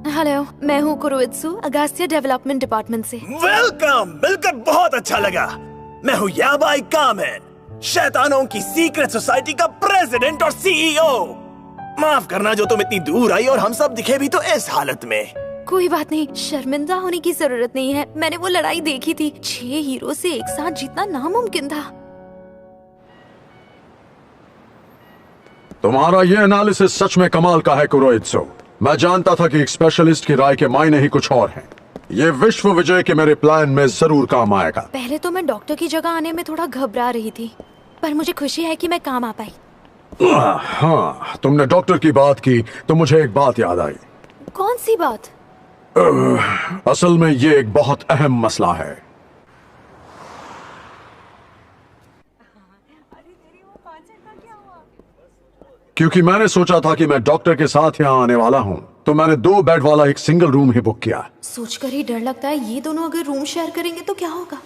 हेलो, मैं हूँ कुरोइत्सु, अगास्तिया डेवलपमेंट डिपार्टमेंट से। वेलकम, मिलकर बहुत अच्छा लगा। मैं हूँ याबाई कामेन, शैतानों की सीक्रेट सोसाइटी का प्रेसिडेंट और सीईओ। माफ करना जो तुम इतनी दूर आई और हम सब दिखे भी तो इस हालत में। कोई बात नहीं, शर्मिंदा होने की जरूरत नहीं है। मैंने वो लड़ाई देखी थी, 6 हीरो से एक साथ जीतना नामुमकिन था। तुम्हारा ये एनालिसिस सच में कमाल का है कुरोइत्सु। मैं जानता था कि एक स्पेशलिस्ट की राय के मायने ही कुछ और हैं। ये विश्व विजय के मेरे प्लान में जरूर काम आएगा। पहले तो मैं डॉक्टर की जगह आने में थोड़ा घबरा रही थी, पर मुझे खुशी है कि मैं काम आ पाई। हाँ, तुमने डॉक्टर की बात की तो मुझे एक बात याद आई। कौन सी बात? असल में ये एक बहुत अहम मसला है। क्योंकि मैंने सोचा था कि मैं डॉक्टर के साथ यहाँ आने वाला हूँ, तो मैंने 2 बेड वाला एक सिंगल रूम ही बुक किया। सोचकर ही डर लगता है, ये दोनों अगर रूम शेयर करेंगे तो क्या होगा?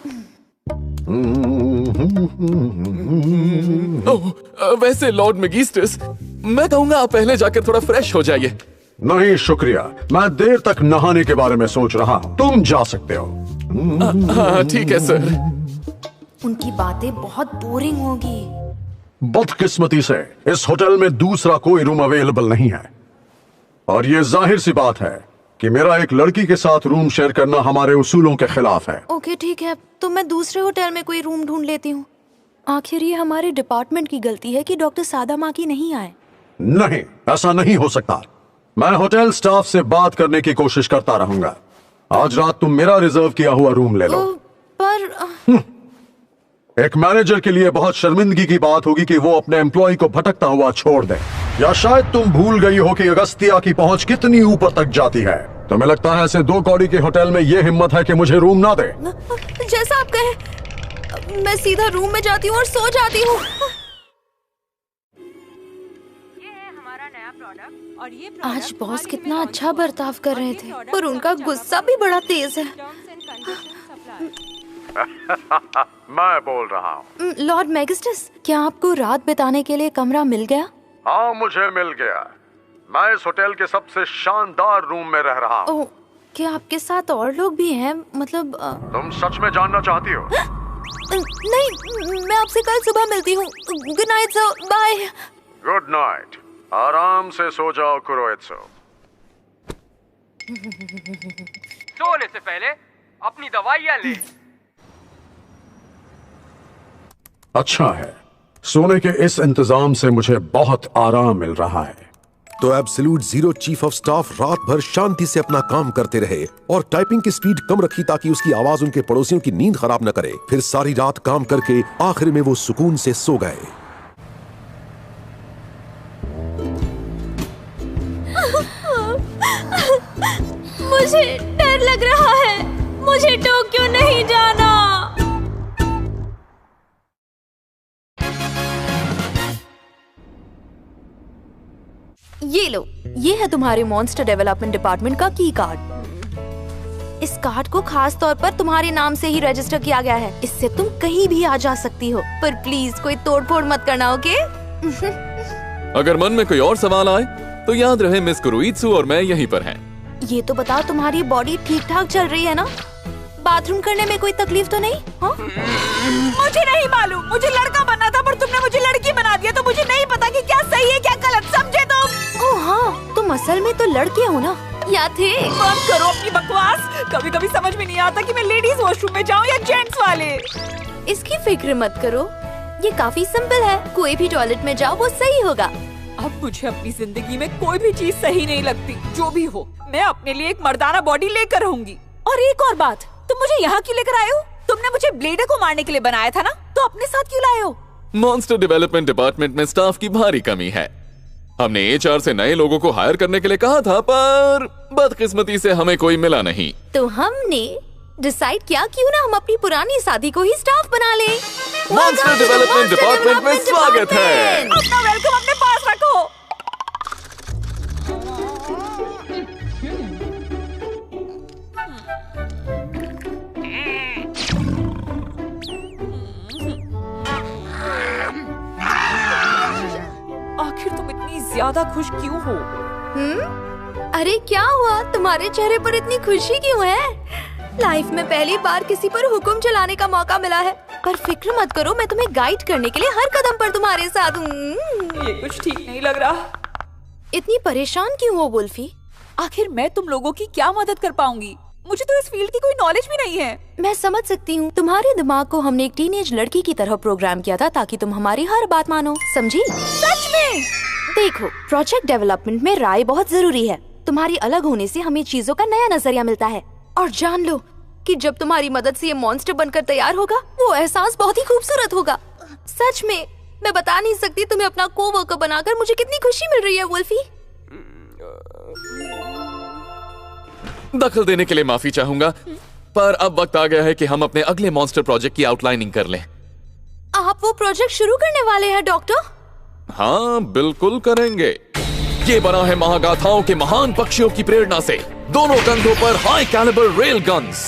वैसे लॉर्ड मैगिस्टस, मैं कहूँगा आप पहले जाकर थोड़ा फ्रेश हो जाइए। नहीं शुक्रिया, मैं देर तक नहाने के बारे में सोच रहा हूँ। तुम जा सकते हो। हाँ ठीक है सर। उनकी बातें बहुत बोरिंग होगी। बदकिस्मती से इस होटल में दूसरा कोई रूम अवेलेबल नहीं है और ये जाहिर सी बात है कि मेरा एक लड़की के साथ रूम शेयर करना हमारे उसूलों के खिलाफ है। ओके ठीक है, तो मैं दूसरे होटल में कोई रूम ढूंढ लेती हूँ। आखिर ये हमारे डिपार्टमेंट की गलती है कि डॉक्टर सादामाकी नहीं आए। नहीं, ऐसा नहीं हो सकता। मैं होटल स्टाफ से बात करने की कोशिश करता रहूंगा। आज रात तुम मेरा रिजर्व किया हुआ रूम ले लो। पर एक मैनेजर के लिए बहुत शर्मिंदगी की बात होगी कि वो अपने एम्प्लॉय को भटकता हुआ छोड़ दे। या शायद तुम भूल गई हो कि अगस्तिया की पहुंच कितनी ऊपर तक जाती है। तुम्हें लगता है ऐसे 2 कौड़ी के होटल में ये हिम्मत है कि मुझे रूम ना दे? जैसा आप कहें, मैं सीधा रूम में जाती हूँ और सो जाती हूँ। आज बॉस कितना अच्छा बर्ताव कर रहे थे, पर उनका गुस्सा भी बड़ा तेज है। मैं बोल रहा हूँ। लॉर्ड मैगिस्टस, क्या आपको रात बिताने के लिए कमरा मिल गया? हाँ, मुझे मिल गया। मैं इस होटल के सबसे शानदार रूम में रह रहा हूँ। क्या आपके साथ और लोग भी हैं? मतलब तुम सच में जानना चाहती हो? नहीं, मैं आपसे कल सुबह मिलती हूँ। Good night sir, bye. Good night. आराम से सो जाओ कुरोइत्सु। सोने से पहले अपनी दवाइयाँ ले। अच्छा है, सोने के इस इंतजाम से मुझे बहुत आराम मिल रहा है। तो absolute zero chief of staff रात भर शांति से अपना काम करते रहे और टाइपिंग की स्पीड कम रखी ताकि उसकी आवाज उनके पड़ोसियों की नींद खराब न करे। फिर सारी रात काम करके आखिर में वो सुकून से सो गए। मुझे डर लग रहा है। मुझे टोक्यो नहीं जाना। ये लो, ये है तुम्हारे मॉन्स्टर डेवलपमेंट डिपार्टमेंट का की कार्ड। इस कार्ड को खास तौर पर तुम्हारे नाम से ही रजिस्टर किया गया है। इससे तुम कहीं भी आ जा सकती हो, पर प्लीज कोई तोड़फोड़ मत करना, ओके? अगर मन में कोई और सवाल आए तो याद रहे मिस कुरोइत्सु और मैं यहीं पर हैं। ये तो बताओ, तुम्हारी बॉडी ठीक ठाक चल रही है ना? बाथरूम करने में कोई तकलीफ तो नहीं? हाँ? मुझे नहीं मालूम। मुझे लड़का बनना था, पर तुमने मुझे लड़की बना दिया, तो मुझे नहीं पता कि क्या सही है क्या गलत, समझे तुम? ओह हाँ, तुम असल में तो लड़के हो ना? या थे? बंद करो अपनी बकवास। कभी कभी समझ में नहीं आता कि मैं लेडीज वॉशरूम में जाऊँ या जेंट्स वाले। इसकी फिक्र मत करो, ये काफी सिंपल है। कोई भी टॉयलेट में जाओ, वो सही होगा। अब मुझे अपनी जिंदगी में कोई भी चीज सही नहीं लगती। जो भी हो, मैं अपने लिए एक मर्दाना बॉडी लेकर रहूंगी। और एक और बात, तुम मुझे यहाँ क्यों लेकर आए हो? तुमने मुझे ब्लेडर को मारने के लिए बनाया था ना, तो अपने साथ क्यों लाए हो? मॉन्स्टर डेवलपमेंट डिपार्टमेंट में स्टाफ की भारी कमी है। हमने एचआर से नए लोगों को हायर करने के लिए कहा था, पर बदकिस्मती से हमें कोई मिला नहीं। तो हमने डिसाइड किया क्यों ना हम अपनी पुरानी शादी को ही स्टाफ बना ले। मॉन्स्टर डेवलपमेंट डिपार्टमेंट में स्वागत है। अपना वेलकम अपने पास रखो। आखिर तुम इतनी ज्यादा खुश क्यों हो? अरे क्या हुआ, तुम्हारे चेहरे पर इतनी खुशी क्यों है? लाइफ में पहली बार किसी पर हुक्म चलाने का मौका मिला है। पर फिक्र मत करो, मैं तुम्हें गाइड करने के लिए हर कदम पर तुम्हारे साथ हूँ। ये कुछ ठीक नहीं लग रहा। इतनी परेशान क्यों हो वुल्फी? आखिर मैं तुम लोगों की क्या मदद कर पाऊंगी? मुझे तो इस फील्ड की कोई नॉलेज भी नहीं है। मैं समझ सकती हूँ, तुम्हारे दिमाग को हमने एक टीनेज लड़की की तरह प्रोग्राम किया था ताकि तुम हमारी हर बात मानो, समझी? सच में? देखो, प्रोजेक्ट डेवलपमेंट में राय बहुत जरूरी है। तुम्हारी अलग होने से हमें चीजों का नया नजरिया मिलता है। और जान लो कि जब तुम्हारी मदद से ये मॉन्स्टर बनकर तैयार होगा, वो एहसास बहुत ही खूबसूरत होगा। सच में मैं बता नहीं सकती तुम्हें अपना कोवर्कर बनाकर मुझे कितनी खुशी मिल रही है वुल्फी। दखल देने के लिए माफी चाहूंगा, पर अब वक्त आ गया है कि हम अपने अगले मॉन्स्टर प्रोजेक्ट की आउटलाइनिंग कर लें। आप वो प्रोजेक्ट शुरू करने वाले हैं डॉक्टर? हाँ, बिल्कुल करेंगे। ये बना है महागाथाओं के महान पक्षियों की प्रेरणा से। दोनों कंधों पर हाई कैलिबर रेल गन्स।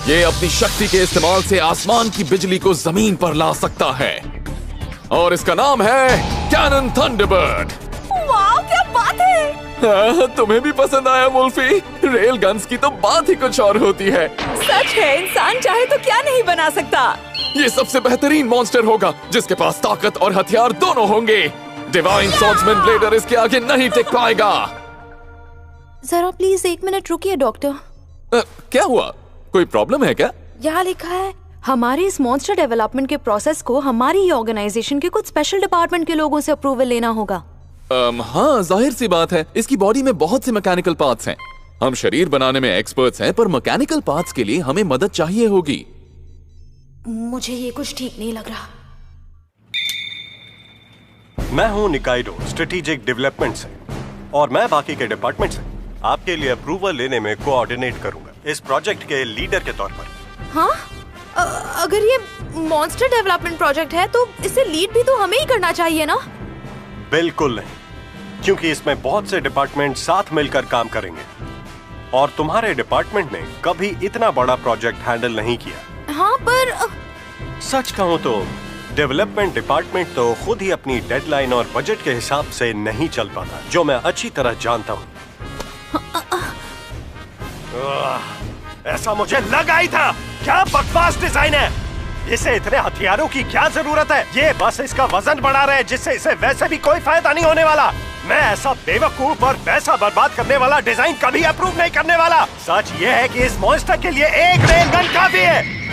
ये अपनी शक्ति के इस्तेमाल से आसमान की बिजली को जमीन पर ला सकता है। और इसका नाम है कैनन थंडरबर्ड। वाह, क्या बात है! तुम्हें भी पसंद आया वुल्फी? रेल गन्स की तो बात ही कुछ और होती है। सच है, इंसान चाहे तो क्या नहीं बना सकता। ये सबसे बेहतरीन मॉन्स्टर होगा जिसके पास ताकत और हथियार दोनों होंगे। डिवाइन स्वॉर्ड्समैन ब्लेडर इसके आगे नहीं टिक पाएगा। जरा प्लीज 1 मिनट रुकिए डॉक्टर। क्या हुआ, कोई प्रॉब्लम है क्या? यहाँ लिखा है हमारे इस मॉन्स्टर डेवलपमेंट के प्रोसेस को हमारी ही ऑर्गेनाइजेशन के कुछ स्पेशल डिपार्टमेंट के लोगों से अप्रूवल लेना होगा। हाँ, जाहिर सी बात है, इसकी बॉडी में बहुत से मैकेनिकल पार्ट्स हैं। हम शरीर बनाने में एक्सपर्ट्स हैं, पर मैकेनिकल पार्ट्स के लिए हमें मदद चाहिए होगी। मुझे ये कुछ ठीक नहीं लग रहा। मैं हूं निकाइडो स्ट्रेटेजिक डेवलपमेंट से, और मैं बाकी के डिपार्टमेंट से आपके लिए अप्रूवल लेने में कोऑर्डिनेट करूंगा इस प्रोजेक्ट के लीडर के तौर पर। हाँ? अगर ये मॉन्स्टर डेवलपमेंट प्रोजेक्ट है तो इसे लीड भी तो हमें ही करना चाहिए ना? बिल्कुल नहीं, क्योंकि इसमें बहुत से डिपार्टमेंट साथ मिलकर काम करेंगे और तुम्हारे डिपार्टमेंट ने कभी इतना बड़ा प्रोजेक्ट हैंडल नहीं किया। हाँ पर सच कहूँ तो डेवलपमेंट डिपार्टमेंट तो खुद ही अपनी डेडलाइन और बजट के हिसाब से नहीं चल पाता, जो मैं अच्छी तरह जानता हूँ। ऐसा मुझे लगा ही था। क्या बकवास डिजाइन है, इसे इतने हथियारों की क्या जरूरत है? ये बस इसका वजन बढ़ा रहे हैं, जिससे इसे वैसे भी कोई फायदा नहीं होने वाला। मैं ऐसा बेवकूफ और पैसा बर्बाद करने वाला डिजाइन कभी अप्रूव नहीं करने वाला। सच ये है कि इस मॉन्स्टर के लिए एक रेल गन काफी है।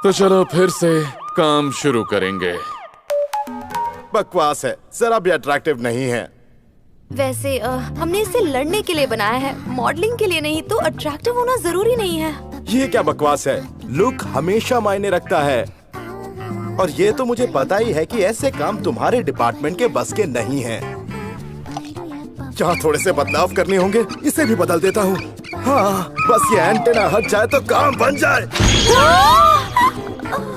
तो चलो फिर से काम शुरू करेंगे। बकवास है, जरा भी अट्रैक्टिव नहीं है। वैसे हमने इसे लड़ने के लिए बनाया है, मॉडलिंग के लिए नहीं। तो अट्रैक्टिव होना जरूरी नहीं है। ये क्या बकवास है? लुक हमेशा मायने रखता है, और ये तो मुझे पता ही है कि ऐसे काम तुम्हारे डिपार्टमेंट के बस के नहीं हैं। क्या थोड़े से बदलाव करने होंगे? इसे भी बदल देता हूँ। हाँ, बस ये एंटेना हट जाए तो काम बन जाए।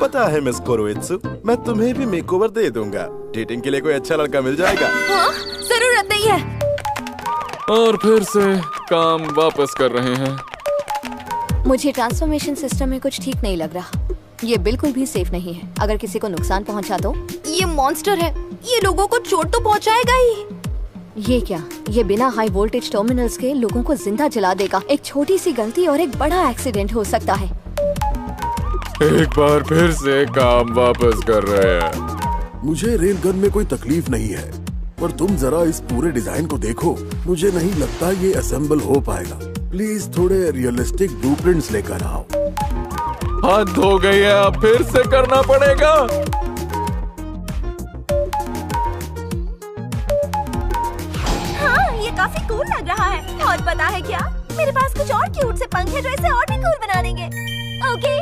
पता है मिस कोरोइत्सु, मैं तुम्हें भी मेकओवर दे दूंगा। डेटिंग के लिए कोई अच्छा लड़का मिल जाएगा। हाँ, जरूरत नहीं है। और फिर से काम वापस कर रहे हैं। मुझे ट्रांसफॉर्मेशन सिस्टम में कुछ ठीक नहीं लग रहा। ये बिल्कुल भी सेफ नहीं है। अगर किसी को नुकसान पहुंचा तो? ये मॉन्स्टर है, ये लोगों को चोट तो पहुंचाएगा ही। ये क्या? ये बिना हाई वोल्टेज टर्मिनल्स के लोगों को जिंदा जला देगा। एक छोटी सी गलती और एक बड़ा एक्सीडेंट हो सकता है। एक बार फिर से काम वापस कर रहे हैं। मुझे रेल गन में कोई तकलीफ नहीं है, पर तुम जरा इस पूरे डिजाइन को देखो। मुझे नहीं लगता ये असेंबल हो पाएगा। प्लीज थोड़े रियलिस्टिक ब्लूप्रिंट्स लेकर आओ। हद हो गई है, अब फिर से करना पड़ेगा। हाँ, ये काफी कूल लग रहा है। और पता है क्या, मेरे पास कुछ और क्यूट से पंख है जो इसे और भी कूल बना देंगे। ओके?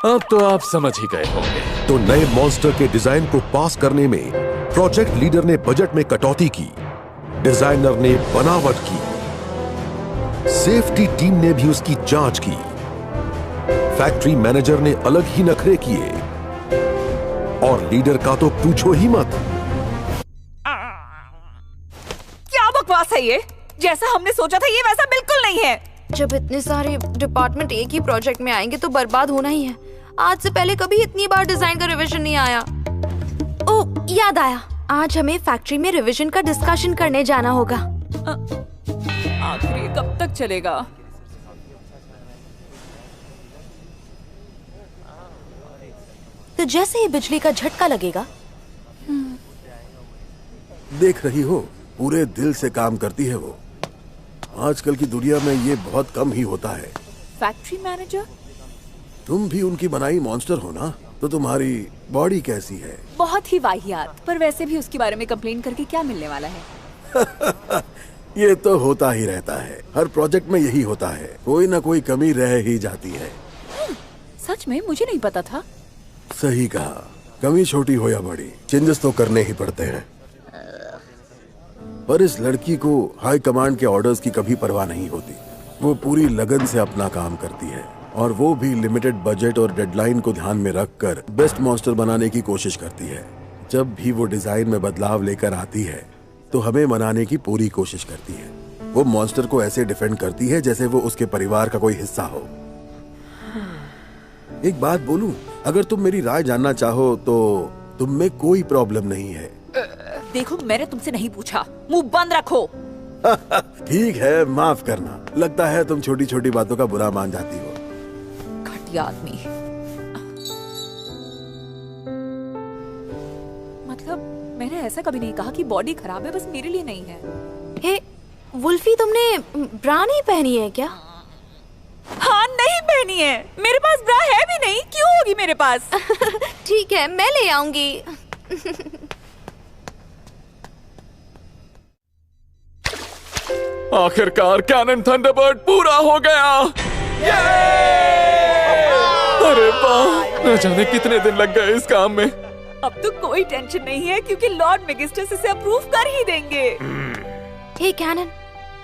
अब तो आप समझ ही गए होंगे। तो नए मॉन्स्टर के डिजाइन को पास करने में प्रोजेक्ट लीडर ने बजट में कटौती की, डिजाइनर ने बनावट की, सेफ्टी टीम ने भी उसकी जांच की, फैक्ट्री मैनेजर ने अलग ही नखरे किए, और लीडर का तो पूछो ही मत। क्या बकवास है ये? जैसा हमने सोचा था ये वैसा बिल्कुल नहीं है। जब इतने सारे डिपार्टमेंट एक ही प्रोजेक्ट में आएंगे तो बर्बाद होना ही है। आज से पहले कभी इतनी बार डिजाइन का रिवीजन नहीं आया। ओह, याद आया, आज हमें फैक्ट्री में रिवीजन का डिस्कशन करने जाना होगा। आखिर ये कब तक चलेगा? तो जैसे ही बिजली का झटका लगेगा। देख रही हो, पूरे दिल से काम करती है वो। आजकल की दुनिया में ये बहुत कम ही होता है। Factory manager? तुम भी उनकी बनाई मॉन्स्टर हो ना? तो तुम्हारी बॉडी कैसी है? बहुत ही वाहियात। पर वैसे भी उसके बारे में कंप्लेन करके क्या मिलने वाला है? ये तो होता ही रहता है, हर प्रोजेक्ट में यही होता है, कोई ना कोई कमी रह ही जाती है। सच में मुझे नहीं पता था। सही कहा, कमी छोटी हो या बड़ी, चेंजेस तो करने ही पड़ते हैं। पर इस लड़की को हाई कमांड के ऑर्डर्स की कभी परवाह नहीं होती। वो पूरी लगन से अपना काम करती है, और वो भी लिमिटेड बजट और डेडलाइन को ध्यान में रखकर बेस्ट मॉन्स्टर बनाने की कोशिश करती है। जब भी वो डिजाइन में बदलाव लेकर आती है तो हमें मनाने की पूरी कोशिश करती है। वो मॉन्स्टर को ऐसे डिफेंड करती है जैसे वो उसके परिवार का कोई हिस्सा हो। एक बात बोलूं, अगर तुम मेरी राय जानना चाहो तो तुम में कोई प्रॉब्लम नहीं है। देखो, मैंने तुमसे नहीं पूछा, मुंह बंद रखो। ठीक है, माफ करना। लगता है तुम छोटी छोटी बातों का बुरा मान जाती हो। घटिया आदमी। मतलब मैंने ऐसा कभी नहीं कहा कि बॉडी खराब है, बस मेरे लिए नहीं है। हे वुल्फी, तुमने ब्रा नहीं पहनी है क्या? हाँ, नहीं पहनी है। मेरे पास ब्रा है भी नहीं, क्यों होगी मेरे पास? ठीक है, मैं ले आऊंगी। आखिरकार कैनन थंडरबर्ड पूरा हो गया। अरे वाह, न जाने कितने दिन लग गए इस काम में। अब तो कोई टेंशन नहीं है क्योंकि लॉर्ड मेगिस्टस इसे अप्रूव कर ही देंगे। हे कैनन,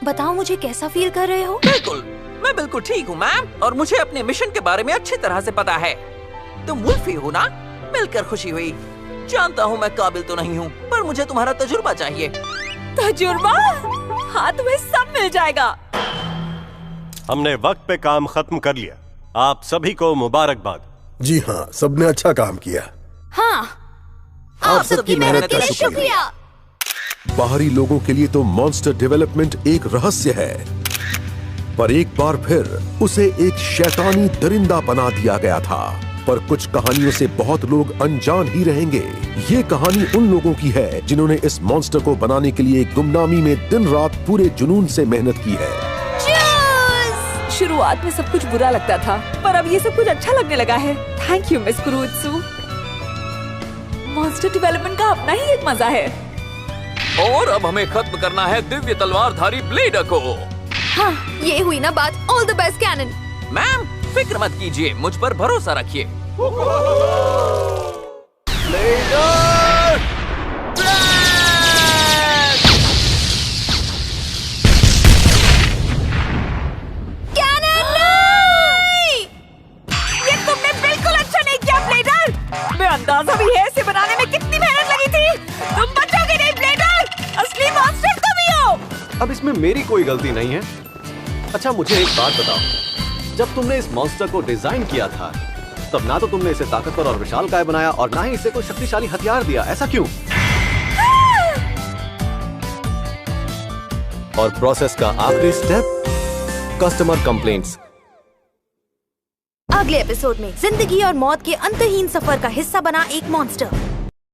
बताओ मुझे कैसा फील कर रहे हो? बिल्कुल, मैं बिल्कुल ठीक हूँ मैम, और मुझे अपने मिशन के बारे में अच्छी तरह से पता है। तुम वुल्फी हो ना? मिलकर खुशी हुई। जानता हूँ मैं काबिल तो नहीं हूँ, पर मुझे तुम्हारा तजुर्बा चाहिए। तजुर्बा? हाँ, तुम्हें सब मिल जाएगा। हमने वक्त पे काम खत्म कर लिया। आप सभी को मुबारकबाद। जी हाँ, सबने अच्छा काम किया। हाँ, आप सबकी मेहनत का शुक्रिया। बाहरी लोगों के लिए तो मॉन्स्टर डेवलपमेंट एक रहस्य है, पर एक बार फिर उसे एक शैतानी दरिंदा बना दिया गया था। पर कुछ कहानियों से बहुत लोग अनजान ही रहेंगे। ये कहानी उन लोगों की है जिन्होंने इस मॉन्स्टर को बनाने के लिए गुमनामी में दिन रात पूरे जुनून से मेहनत की है। शुरुआत में सब कुछ बुरा लगता था, पर अब ये सब कुछ अच्छा लगने लगा है। Thank you miss Kurutsu. Monster development का अपना ही एक मजा है। और अब हमें खत्म करना है दिव्य तलवारधारी ब्लेडर को। हाँ, ये हुई ना बात। ऑल द बेस्ट कैनन। मैम फिक्र मत कीजिए, मुझ पर भरोसा रखिए। ये तुमने बिल्कुल अच्छा नहीं किया ब्लेडर। मैं अंदाजा भी है इसे बनाने में कितनी मेहनत लगी थी। तुम बचोगे नहीं ब्लेडर, असली मॉन्स्टर तुम ही हो। अब इसमें मेरी कोई गलती नहीं है। अच्छा मुझे एक बात बताओ, जब तुमने इस मॉन्स्टर को डिजाइन किया था तब ना तो तुमने इसे ताकतवर और विशालकाय बनाया और ना ही इसे कोई शक्तिशाली हथियार दिया, ऐसा क्यों? और प्रोसेस का आखिरी स्टेप, कस्टमर कंप्लेंट्स। अगले एपिसोड में जिंदगी और मौत के अंतहीन सफर का हिस्सा बना एक मॉन्स्टर।